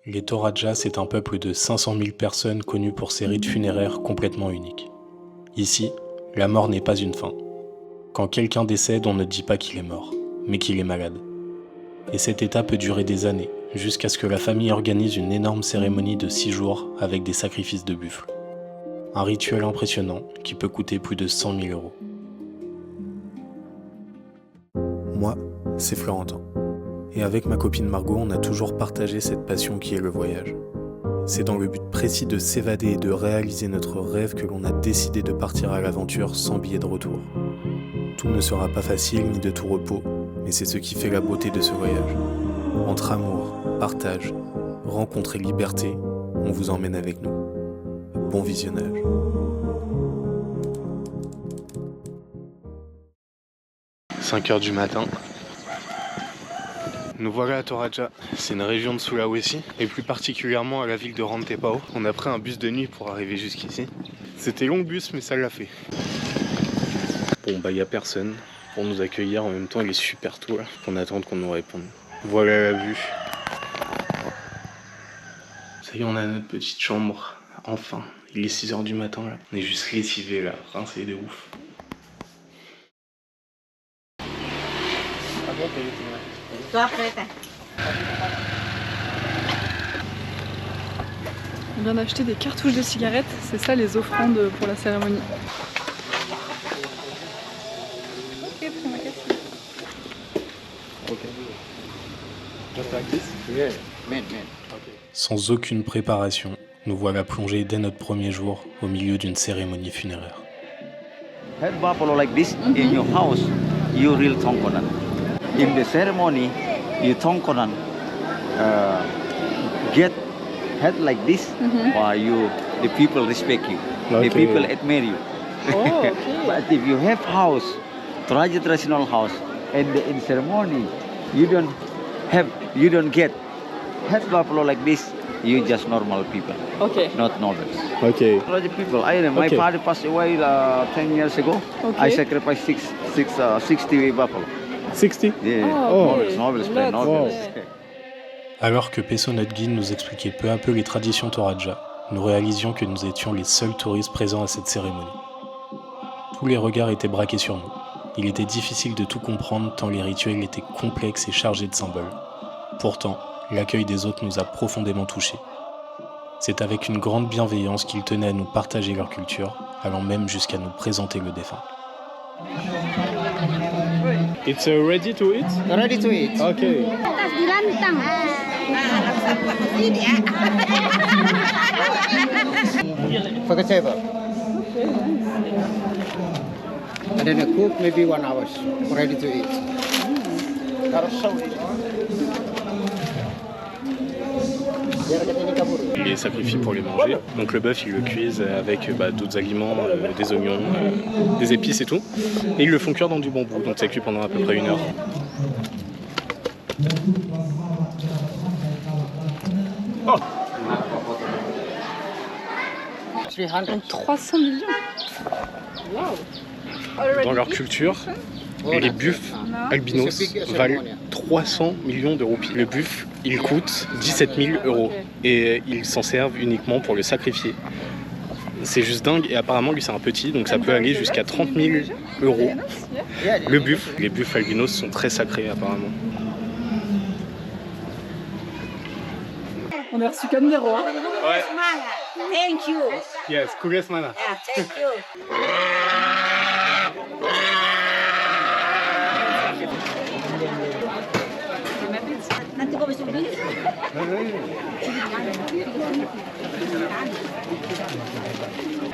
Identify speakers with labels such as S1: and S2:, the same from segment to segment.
S1: Les Toraja, c'est un peuple de 500 000 personnes connu pour ses rites funéraires complètement uniques. Ici, la mort n'est pas une fin. Quand quelqu'un décède, on ne dit pas qu'il est mort, mais qu'il est malade. Et cet état peut durer des années, jusqu'à ce que la famille organise une énorme cérémonie de 6 jours avec des sacrifices de buffles. Un rituel impressionnant qui peut coûter plus de 100 000 euros. Moi, c'est Florentin. Et avec ma copine Margot, on a toujours partagé cette passion qui est le voyage. C'est dans le but précis de s'évader et de réaliser notre rêve que l'on a décidé de partir à l'aventure sans billet de retour. Tout ne sera pas facile ni de tout repos, mais c'est ce qui fait la beauté de ce voyage. Entre amour, partage, rencontre et liberté, on vous emmène avec nous. Bon visionnage. « 5h du matin. Nous voilà à Toraja, c'est une région de Sulawesi, et plus particulièrement à la ville de Rantepao. On a pris un bus de nuit pour arriver jusqu'ici. C'était long bus, mais ça l'a fait. Bon bah y a personne pour nous accueillir, en même temps il est super tôt là, on attend qu'on nous réponde. Voilà la vue. Ça y est, on a notre petite chambre, enfin. Il est 6h du matin là, on est juste lessivés là, rincés de ouf.
S2: On vient d'acheter des cartouches de cigarettes, c'est ça les offrandes pour la cérémonie. Ok, prends ma café.
S1: Sans aucune préparation, nous voilà plongés dès notre premier jour au milieu d'une cérémonie funéraire.
S3: Head buffalo like this in your house, you real Tongkonan. In the ceremony, you Tongkonan get head like this, while the people respect you, the people admire you.
S2: Oh, okay.
S3: But if you have house, traditional house, and in ceremony, you don't get head buffalo like this. You just normal people, not nobles.
S1: Ok.
S3: Tragic people. My father passed away 10 years ago. I sacrificed 60 buffalo.
S1: 60?
S3: Yeah.
S2: Oh,
S3: Nobles play nobles.
S1: Wow. Alors que Peso, notre guide, nous expliquait peu à peu les traditions Toraja, nous réalisions que nous étions les seuls touristes présents à cette cérémonie. Tous les regards étaient braqués sur nous. Il était difficile de tout comprendre tant les rituels étaient complexes et chargés de symboles. Pourtant, l'accueil des autres nous a profondément touchés. C'est avec une grande bienveillance qu'ils tenaient à nous partager leur culture, allant même jusqu'à nous présenter le défunt. It's ready to eat?
S3: Ready to eat.
S1: Okay.
S3: For the table. And then you cook maybe 1 hour. Ready to eat.
S1: Il les sacrifie pour les manger. Donc le bœuf, ils le cuisent avec d'autres aliments, des oignons, des épices et tout. Et ils le font cuire dans du bambou, donc ça cuit pendant à peu près 1 heure. Oh
S2: 300 millions.
S1: Dans leur culture, les buffles albinos valent 300 millions de roupies. Le buffle, il coûte 17 000 euros et ils s'en servent uniquement pour le sacrifier. C'est juste dingue et apparemment lui c'est un petit, donc ça peut aller jusqu'à 30 000 euros. Le buffle, les buffles albinos sont très sacrés apparemment.
S2: On est reçus comme des rois.
S1: Ouais.
S4: Thank you.
S1: Yes, kuresmana.
S4: Yeah, thank you. Nanti kau besok beli.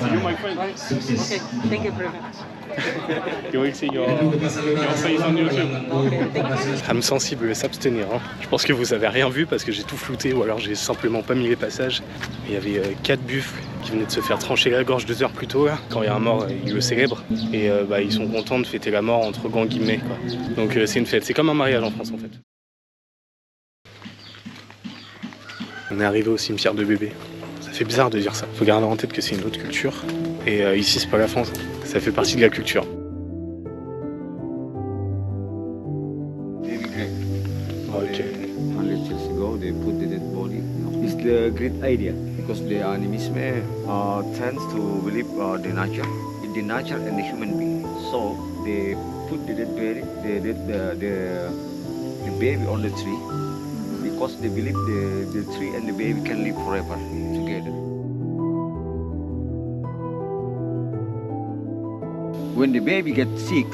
S1: You my friend, right?
S4: Okay, thank you very much.
S1: You will see your face on YouTube. Âme sensible, s'abstenir. Hein. Je pense que vous avez rien vu parce que j'ai tout flouté ou alors j'ai simplement pas mis les passages. Il y avait 4 buffles qui venaient de se faire trancher la gorge 2 heures plus tôt. Là. Quand il y a un mort, ils le célèbrent. Et ils sont contents de fêter la mort entre grands guillemets. Quoi. Donc c'est une fête, c'est comme un mariage en France en fait. On est arrivé au cimetière de bébés. Ça fait bizarre de dire ça. Faut garder en tête que c'est une autre culture. Et ici, c'est pas la France. Ça fait partie de la culture.
S3: Okay. 100 years ago, they put the dead body the great idea because the animism tends to believe the nature and the human being. So they put the dead baby, the baby on the tree because they believe the tree and the baby can live forever together. When the baby gets sick,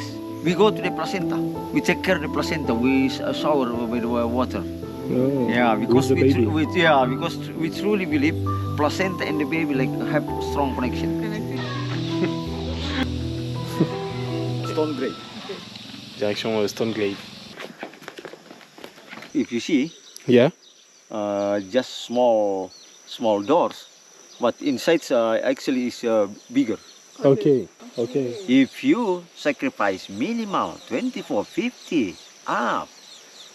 S3: we go to the placenta. We take care of the placenta. We shower with water.
S1: Oh,
S3: Yeah, because
S1: with the baby.
S3: because we truly believe placenta and the baby like have strong connection. Stone grave.
S1: Direction Stone Glade.
S3: If you see,
S1: Yeah.
S3: just small doors, but inside actually is bigger.
S1: Okay.
S3: If you sacrifice minimal 24.50 up,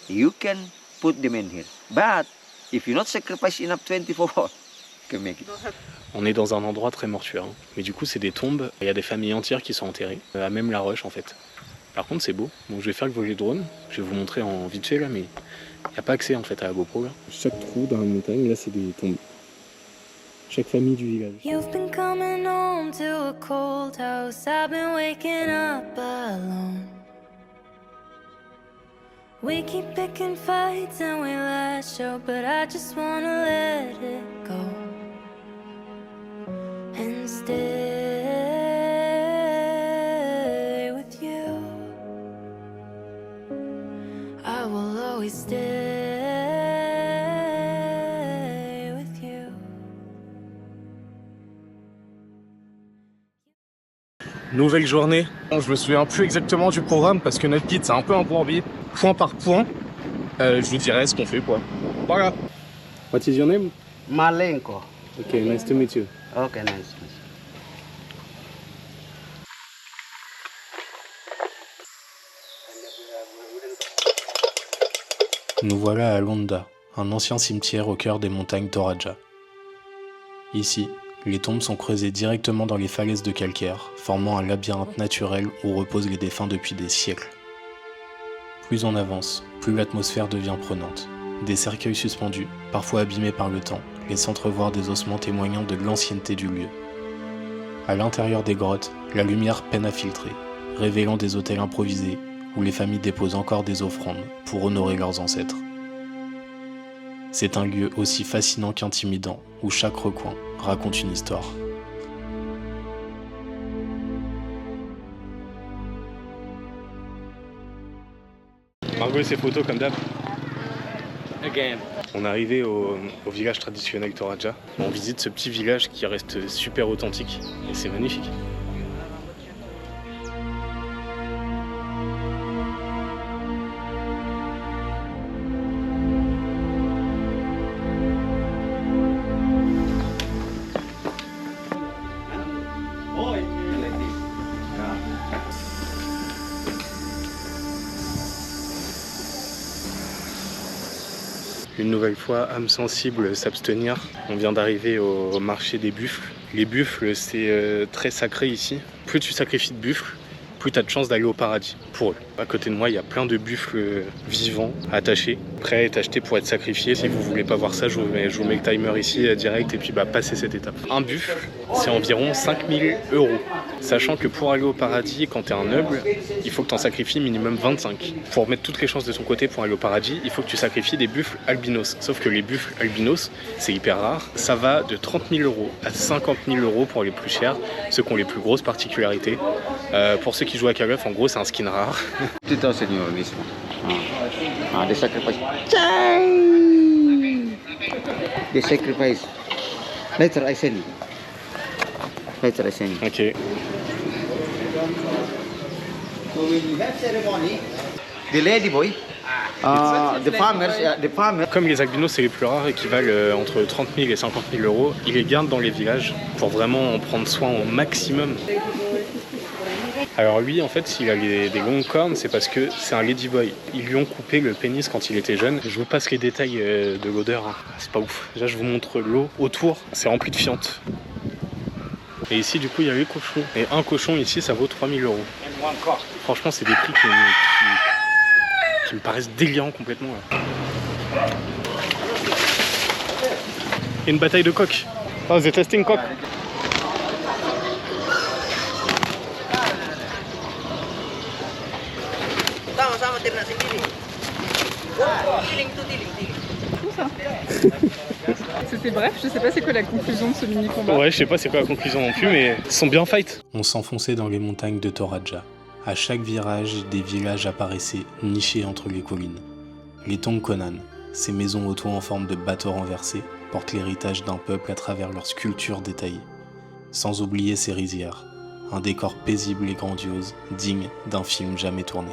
S3: you can put them in here. But if you not sacrifice enough 24, you can make it.
S1: On est dans un endroit très mortuaire. Hein. Mais du coup, c'est des tombes. Il y a des familles entières qui sont enterrées. À même la roche, en fait. Par contre, c'est beau. Donc, je vais faire le volet drone. Je vais vous montrer en vite fait, là, mais il n'y a pas accès, en fait, à la GoPro, là. Chaque trou dans la montagne, là, c'est des tombes. Chaque famille du village.
S5: You've been coming home to a cold house. I've been waking up alone. We keep picking fights and we lash out, but I just wanna let it go and stay with you. I will always stay with you.
S6: Nouvelle journée. Je me souviens plus exactement du programme parce que notre guide c'est un peu un plan-B, point par point. Je vous dirai ce qu'on fait quoi. Voilà.
S1: What is your name?
S7: Malenko.
S1: Okay, nice to meet you.
S7: Okay, nice.
S1: Nous voilà à Londa, un ancien cimetière au cœur des montagnes Toraja. Ici, les tombes sont creusées directement dans les falaises de calcaire, formant un labyrinthe naturel où reposent les défunts depuis des siècles. Plus on avance, plus l'atmosphère devient prenante. Des cercueils suspendus, parfois abîmés par le temps, laissent entrevoir des ossements témoignant de l'ancienneté du lieu. À l'intérieur des grottes, la lumière peine à filtrer, révélant des autels improvisés où les familles déposent encore des offrandes pour honorer leurs ancêtres. C'est un lieu aussi fascinant qu'intimidant, où chaque recoin raconte une histoire. Margot et ses photos comme d'hab.
S6: Again.
S1: On est arrivé au village traditionnel Toraja. On visite ce petit village qui reste super authentique et c'est magnifique. Une nouvelle fois, âme sensible, s'abstenir. On vient d'arriver au marché des buffles. Les buffles, c'est très sacré ici. Plus tu sacrifies de buffles, plus tu as de chances d'aller au paradis, pour eux. À côté de moi, il y a plein de buffles vivants, attachés, prêts à être achetés pour être sacrifiés. Si vous voulez pas voir ça, je vous mets le timer ici direct et puis passez cette étape. Un buffle, c'est environ 5000 €. Sachant que pour aller au paradis, quand tu es un noble, il faut que tu en sacrifies minimum 25. Pour mettre toutes les chances de ton côté pour aller au paradis, il faut que tu sacrifies des buffles albinos. Sauf que les buffles albinos, c'est hyper rare. Ça va de 30 000 € à 50 000 € pour les plus chers, ceux qui ont les plus grosses particularités. Pour ceux qui jouent à Call of, en gros, c'est un skin rare.
S3: 2000 euro this one. They sacrifice. They sacrifice. Later I send you.
S1: Ok.
S3: So when you have ceremony, the lady boy, the farmers.
S1: Comme les albinos c'est les plus rares et qui valent entre 30 000 et 50 000 €, ils les gardent dans les villages pour vraiment en prendre soin au maximum. Alors lui en fait s'il a des longues cornes c'est parce que c'est un ladyboy. Ils lui ont coupé le pénis quand il était jeune. Je vous passe les détails de l'odeur, hein. C'est pas ouf. Déjà je vous montre l'eau autour, c'est rempli de fientes. Et ici du coup il y a les cochons. Et un cochon ici ça vaut 3 000 €. Franchement c'est des prix qui me paraissent délirants complètement là.
S6: Il y a une bataille de coqs. Oh, they're testing coq.
S7: Sama-sama timnas sendiri.
S2: Fou ça. C'était bref, je sais pas c'est quoi la conclusion de ce mini-combat.
S6: Ouais, je sais pas c'est quoi la conclusion non plus, mais ils sont bien fight.
S1: On s'enfonçait dans les montagnes de Toraja. À chaque virage, des villages apparaissaient, nichés entre les collines. Les Tongkonan, ces maisons auto en forme de bateaux renversés, portent l'héritage d'un peuple à travers leurs sculptures détaillées. Sans oublier ces rizières, un décor paisible et grandiose, digne d'un film jamais tourné.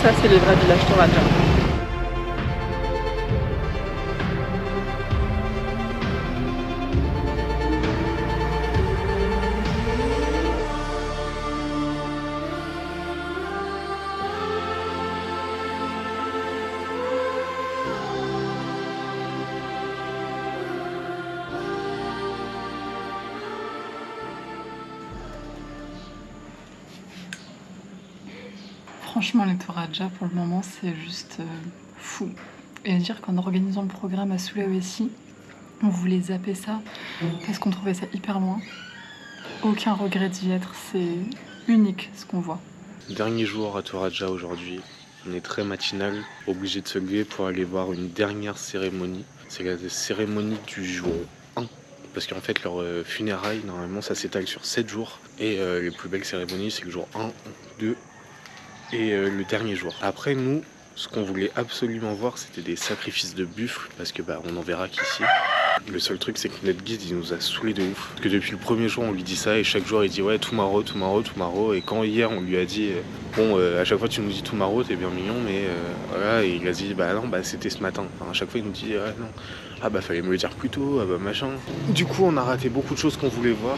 S2: Ça c'est les vrais villages Toraja. Franchement, les Toraja, pour le moment, c'est juste fou. Et à dire qu'en organisant le programme à Sulawesi, on voulait zapper ça parce qu'on trouvait ça hyper loin. Aucun regret d'y être, c'est unique ce qu'on voit.
S1: Dernier jour à Toraja aujourd'hui. On est très matinal, obligé de se lever pour aller voir une dernière cérémonie. C'est la cérémonie du jour 1. Parce qu'en fait, leur funérailles, normalement, ça s'étale sur 7 jours. Et les plus belles cérémonies, c'est le jour 1, 2 et le dernier jour. Après, nous, ce qu'on voulait absolument voir, c'était des sacrifices de buffles, parce que on n'en verra qu'ici. Le seul truc, c'est que notre guide, il nous a saoulés de ouf. Parce que depuis le premier jour, on lui dit ça, et chaque jour, il dit ouais, Tomorrow, Tomorrow, Tomorrow. Et quand hier, on lui a dit bon, à chaque fois, tu nous dis Tomorrow, t'es bien mignon, mais voilà, et il a dit non, c'était ce matin. Enfin, à chaque fois, il nous dit non, fallait me le dire plus tôt, machin. Du coup, on a raté beaucoup de choses qu'on voulait voir.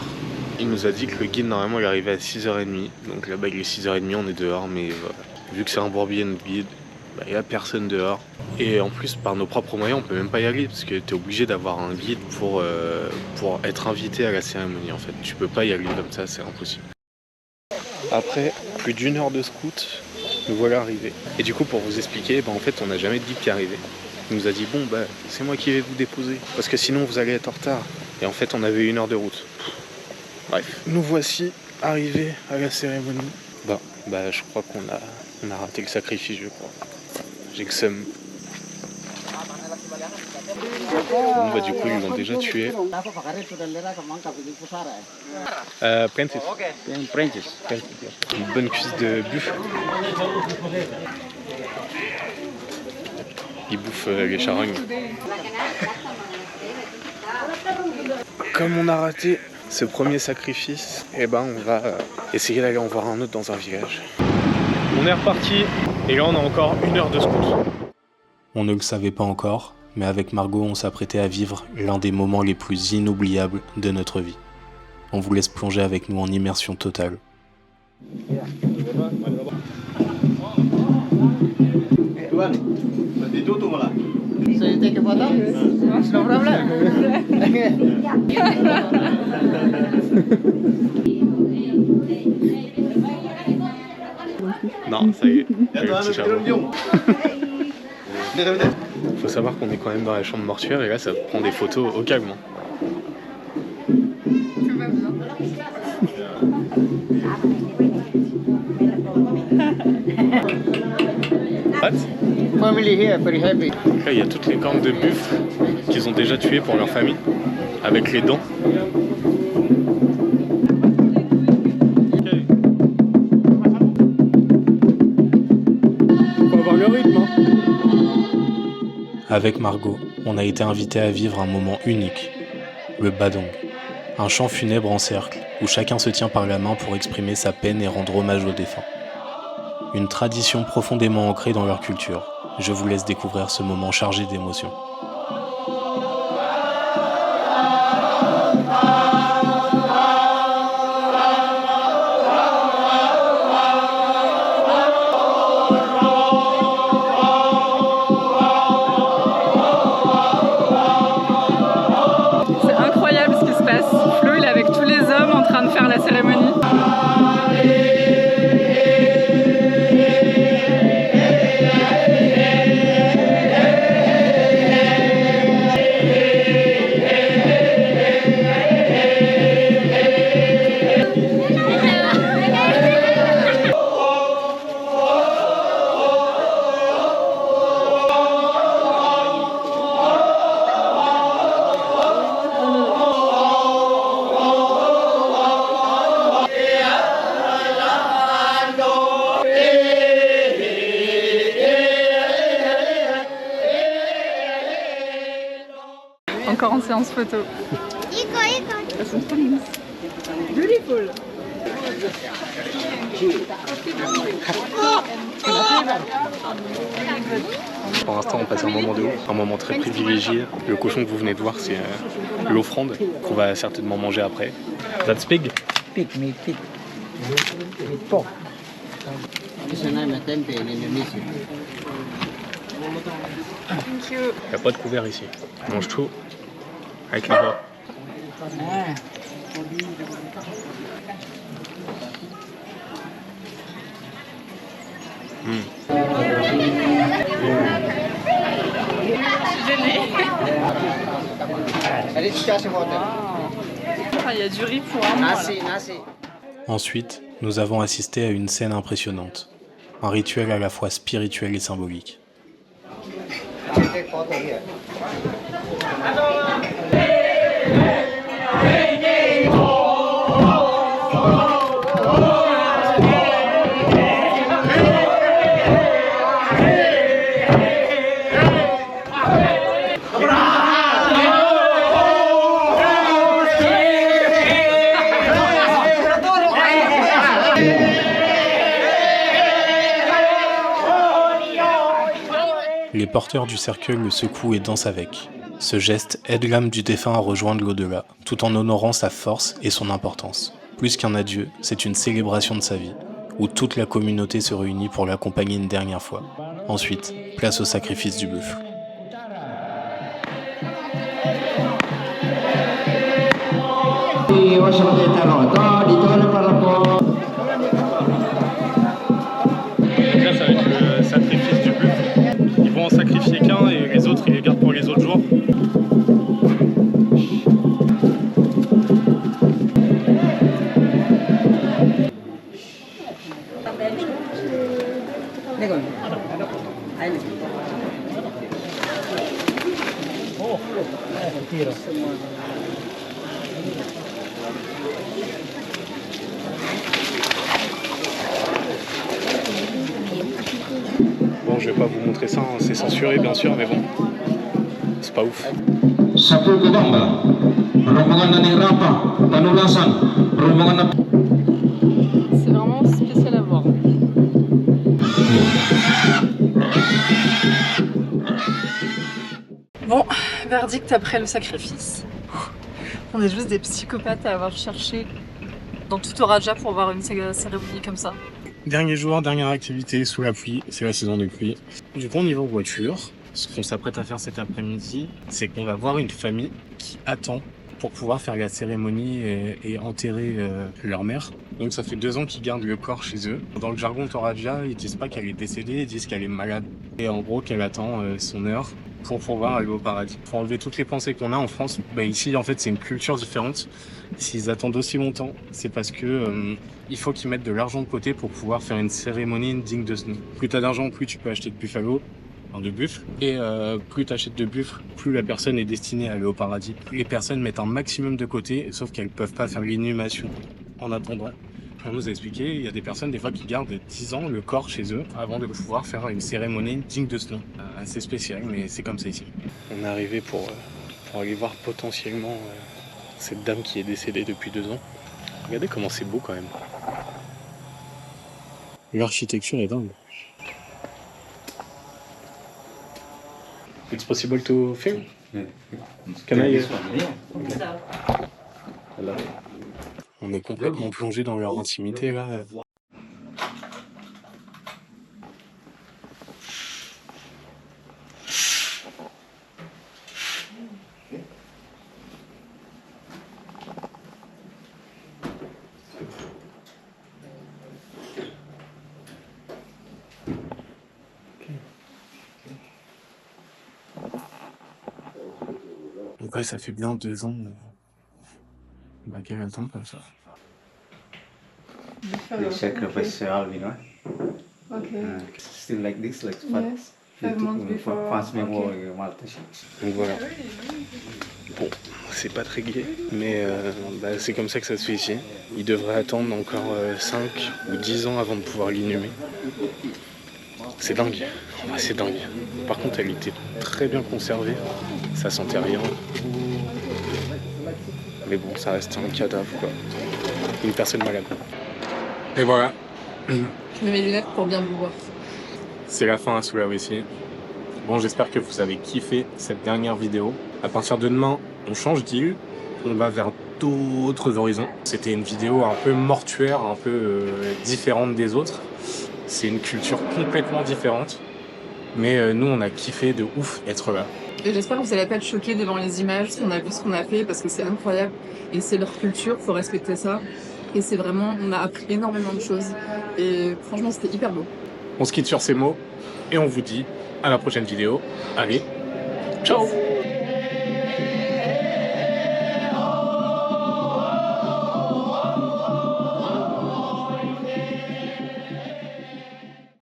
S1: Il nous a dit que le guide, normalement, il arrivait à 6h30. Donc là-bas, il est 6h30, on est dehors, mais vu que c'est un bourbier, notre guide, il n'y a personne dehors. Et en plus, par nos propres moyens, on peut même pas y aller, parce que tu es obligé d'avoir un guide pour être invité à la cérémonie, en fait. Tu peux pas y aller comme ça, c'est impossible. Après plus d'1 heure de scout, nous voilà arrivés. Et du coup, pour vous expliquer, en fait, on n'a jamais de guide qui est arrivé. Il nous a dit bon, c'est moi qui vais vous déposer, parce que sinon, vous allez être en retard. Et en fait, on avait 1 heure de route. Bref, nous voici arrivés à la cérémonie. Je crois qu'on a raté le sacrifice, je crois. J'ai que seum. Bon, du coup, ils l'ont déjà tué. Prentice. Une bonne cuisse de buffle. Il bouffe les charognes. Comme on a raté ce premier sacrifice, on va essayer d'aller en voir un autre dans un village. On est reparti et là on a encore 1 heure de scout. On ne le savait pas encore, mais avec Margot on s'apprêtait à vivre l'un des moments les plus inoubliables de notre vie. On vous laisse plonger avec nous en immersion totale.
S7: So you take a photo? No problem.
S1: Non, ça y est. Faut savoir qu'on est quand même dans la chambre mortuaire et là ça prend des photos au calme.
S2: Tout va bien.
S7: Family here, very happy.
S1: Là, il y a toutes les cornes de buffle qu'ils ont déjà tuées pour leur famille, avec les dents. Faut avoir le rythme, hein. Avec Margot, on a été invité à vivre un moment unique, le Badong. Un chant funèbre en cercle, où chacun se tient par la main pour exprimer sa peine et rendre hommage aux défunts. Une tradition profondément ancrée dans leur culture. Je vous laisse découvrir ce moment chargé d'émotions.
S2: C'est incroyable ce qui se passe. Flo, il est avec tous les hommes en train de faire la cérémonie. Encore en séance photo. Elles sont trop minces. Beautiful.
S1: Pour l'instant, on passe un moment de ouf, un moment très privilégié. Le cochon que vous venez de voir, c'est l'offrande qu'on va certainement manger après. That's pig.
S3: Pig, meat pig. Meat pork.
S7: It's a name tempe in Indonesia.
S2: Thank you.
S1: Il n'y a pas de couvert ici. On mange tout avec les doigts.
S2: Il y a du riz pour un mois.
S7: Nasi, nasi.
S1: Ensuite, nous avons assisté à une scène impressionnante. Un rituel à la fois spirituel et symbolique. Les porteurs du cercueil le secouent et dansent avec. Ce geste aide l'âme du défunt à rejoindre l'au-delà, tout en honorant sa force et son importance. Plus qu'un adieu, c'est une célébration de sa vie, où toute la communauté se réunit pour l'accompagner une dernière fois. Ensuite, place au sacrifice du buffle.
S6: Là, ça va être le sacrifice du buffle. Ils vont en sacrifier qu'un et les autres, ils les gardent pour les autres jours. Bon, je vais pas vous montrer ça, hein, c'est censuré bien sûr, mais bon, c'est pas ouf.
S2: C'est vraiment spécial à voir. Bon, verdict après le sacrifice. On est juste des psychopathes à avoir cherché dans tout Toraja pour voir une cérémonie comme ça.
S6: Dernier jour, dernière activité sous la pluie, c'est la saison de pluie. Du coup, on y va en voiture. Ce qu'on s'apprête à faire cet après-midi, c'est qu'on va voir une famille qui attend pour pouvoir faire la cérémonie et enterrer leur mère. Donc ça fait 2 ans qu'ils gardent le corps chez eux. Dans le jargon Toraja, ils disent pas qu'elle est décédée, ils disent qu'elle est malade. Et en gros qu'elle attend son heure pour pouvoir aller au paradis. Pour enlever toutes les pensées qu'on a en France, ici en fait c'est une culture différente. S'ils attendent aussi longtemps, c'est parce que il faut qu'ils mettent de l'argent de côté pour pouvoir faire une cérémonie digne de ce nom. Plus t'as d'argent, plus tu peux acheter de buffalo. De buffle, et plus tu achètes de buffle, plus la personne est destinée à aller au paradis. Les personnes mettent un maximum de côté, sauf qu'elles peuvent pas faire l'inhumation en attendant. On nous a expliqué, il y a des personnes des fois qui gardent 10 ans le corps chez eux avant de pouvoir faire une cérémonie digne de ce nom. Assez spécial, mais c'est comme ça ici.
S1: On est arrivé pour aller voir potentiellement cette dame qui est décédée depuis 2 ans. Regardez comment c'est beau quand même.
S6: L'architecture est dingue.
S1: It's possible to film? Can I... Voilà. On est complètement plongé dans leur intimité là.
S6: Donc ouais, ça fait bien 2 ans qu'elle attend comme ça.
S3: They sacrifice Alvin, right?
S2: Okay.
S3: Still like this, like
S2: Yes. 5 months before.
S3: fast
S2: Okay.
S1: Donc voilà. Bon, c'est pas très gai, mais c'est comme ça que ça se fait ici. Il devrait attendre encore 5 ou 10 ans avant de pouvoir l'inhumer. C'est dingue. Ouais, c'est dingue. Par contre, elle était très bien conservée. Ça sentait rien. Mais bon, ça reste un cadavre, quoi. Une personne malade.
S6: Et voilà,
S2: Je mets mes lunettes pour bien vous voir.
S6: c'est la fin à Sulawesi. Bon, j'espère que vous avez kiffé cette dernière vidéo. À partir de demain, on change d'île. On va vers d'autres horizons. C'était une vidéo un peu mortuaire, un peu différente des autres. C'est une culture complètement différente. Mais nous, on a kiffé de ouf être là.
S2: Et j'espère que vous allez pas être choqués devant les images, ce qu'on a vu, ce qu'on a fait, parce que c'est incroyable. Et c'est leur culture, faut respecter ça. Et c'est vraiment, on a appris énormément de choses. Et franchement, c'était hyper beau.
S6: On se quitte sur ces mots et on vous dit à la prochaine vidéo. Allez, ciao!